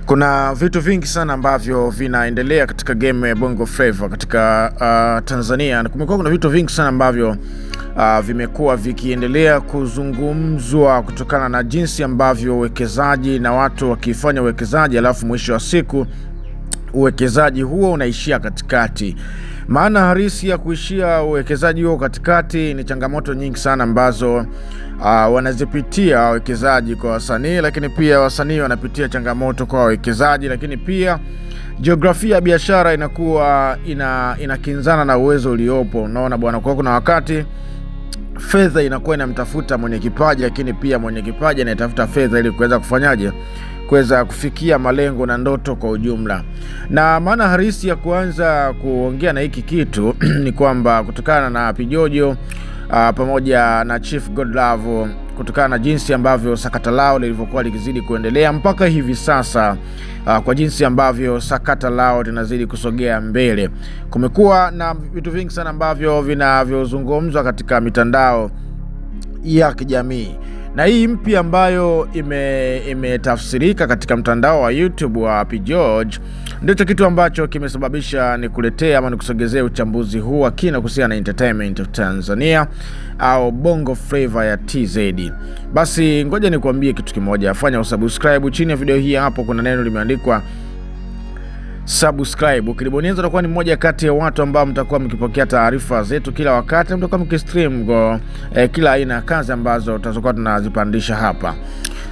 Kuna vitu vingi sana ambavyo vinaendelea katika game ya Bongo Flava katika Tanzania, na kumekuwa kuna vitu vingi sana ambavyo vimekuwa vikiendelea kuzungumzwa kutokana na jinsi ambavyo uwekezaji na watu wakifanya uwekezaji alafu mwisho wa siku uwekezaji huo unaishia katikati. Maana halisi ya kuishia uwekezaji huo katikati ni changamoto nyingi sana ambazo wanazipitia wawekezaji kwa wasanii, lakini pia wasanii wanapitia changamoto kwa wawekezaji, lakini pia jiografia ya biashara inakuwa inakinzana na uwezo uliopo. Unaona bwana, kwa kuna wakati fedha inakuwa inamtafuta mwenye kipaji, lakini pia mwenye kipaji anatafuta fedha ili kuweza kufanyaje, kuweza kufikia malengo na ndoto kwa ujumla. Na maana halisi ya kuanza kuongea na hiki kitu ni kwamba kutokana na P-Jojo pamoja na Chief Godlove, kutokana na jinsi ambavyo sakata lao lilivyokuwa likizidi kuendelea mpaka hivi sasa, kwa jinsi ambavyo sakata lao linazidi kusogea mbele, kumekuwa na vitu vingi sana ambavyo vinavyozungumzwa katika mitandao ya kijamii. Na hii mpya ambayo imetafsirika katika mtandao wa YouTube wa P-Jojo ndicho kitu ambacho kimesababisha nikuletea ama nikusogezea uchambuzi huu wa kina kuhusiana na entertainment of Tanzania au Bongo Flava ya TZ. Basi ngoja nikuambie kitu kimoja, fanya usubscribe. Chini ya video hii hapo kuna neno limeandikwa subscribe. Ukilibonyeza utakuwa ni mmoja kati ya watu ambao mtakuwa mkipokea taarifa zetu kila wakati, mtakuwa mkistream kila aina ya kazi ambazo tutakuwa tunazipandisha hapa.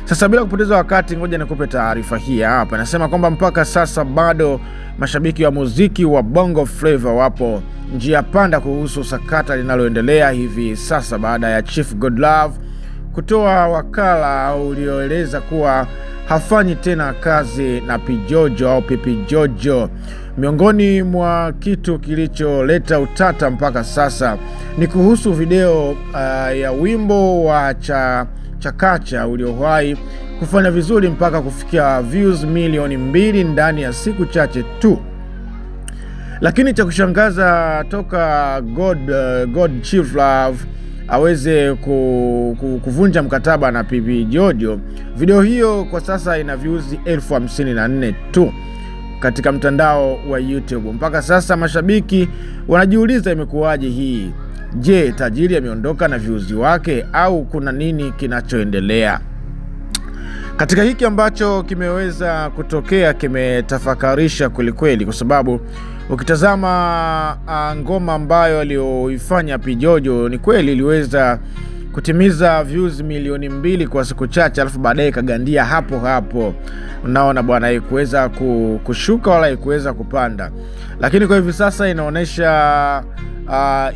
Sasa bila kupoteza wakati, ngoja nikupe taarifa hii hapa. Nasema kwamba mpaka sasa bado mashabiki wa muziki wa Bongo Flava wapo njia panda kuhusu sakata linaloendelea hivi sasa baada ya Chief Godlove kutoa wakala ulioeleza kuwa hafanyi tena kazi na P-Jojo au P-Jojo. Miongoni mwa kitu kilicholeta utata mpaka sasa ni kuhusu video ya wimbo wa Chakacha uliowahi kufanya vizuri mpaka kufikia views milioni 2 ndani ya siku chache tu. Lakini cha kushangaza, toka God Chief Love aweze kuvunja mkataba na P-Jojo, video hiyo kwa sasa ina views 54,000 tu katika mtandao wa YouTube. Mpaka sasa mashabiki wanajiuliza imekuwaje hii? Je, tajiri ameondoka na views wake au kuna nini kinachoendelea? Katika hiki ambacho kimeweza kutokea kimetafakarisha kwelikweli, kwa sababu ukitazama ngoma ambayo aliyoifanya P-Jojo ni kweli iliweza kutimiza views milioni 2 kwa siku chache, alafu baadaye kagandia hapo hapo. Unaona bwana, haikuweza kushuka wala haikuweza kupanda, lakini kwa hivi sasa inaonesha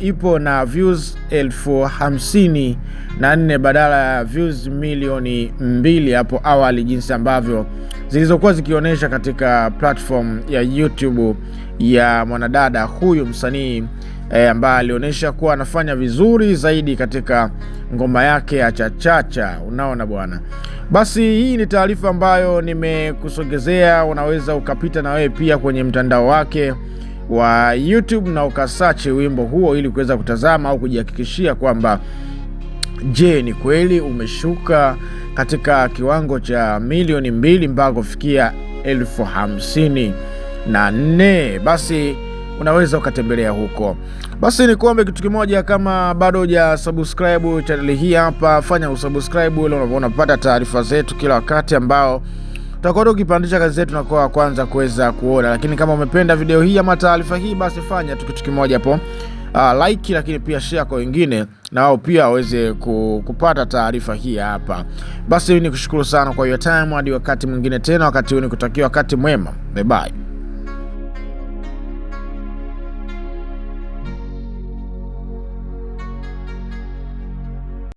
ipo na views 54,000 badala ya views milioni 2 hapo awali, jinsi ambavyo zilizokuwa zikionyesha katika platform ya YouTube ya mwanadada huyu msanii ambaye alionyesha kuwa anafanya vizuri zaidi katika ngoma yake ya Chachacha. Unaona bwana, basi hii ni taarifa ambayo nimekusogezea. Unaweza ukapita na wewe pia kwenye mtandao wake wa YouTube na ukasearch wimbo huo ili kuweza kutazama au kujihakikishia kwamba je, ni kweli umeshuka katika kiwango cha milioni 2 mpaka kufikia 54,000. Basi unaweza ukatembelea huko. Basi ni kuombe kitu kimoja, kama bado huja subscribe channel hii hapa, fanya usubscribe ili unapata taarifa zetu kila wakati ambao tutakuwa tukipandisha kazi zetu na kwa kwanza kuweza kuona. Lakini kama umependa video hii ama taarifa hii, basi fanya tu kitu kimoja hapo, like, lakini pia share kwa wengine na wao pia waweze kupata taarifa hii hapa. Basi nikushukuru sana kwa your time, hadi wakati mwingine tena. Wakati huu nikutakia wakati mwema. Bye bye.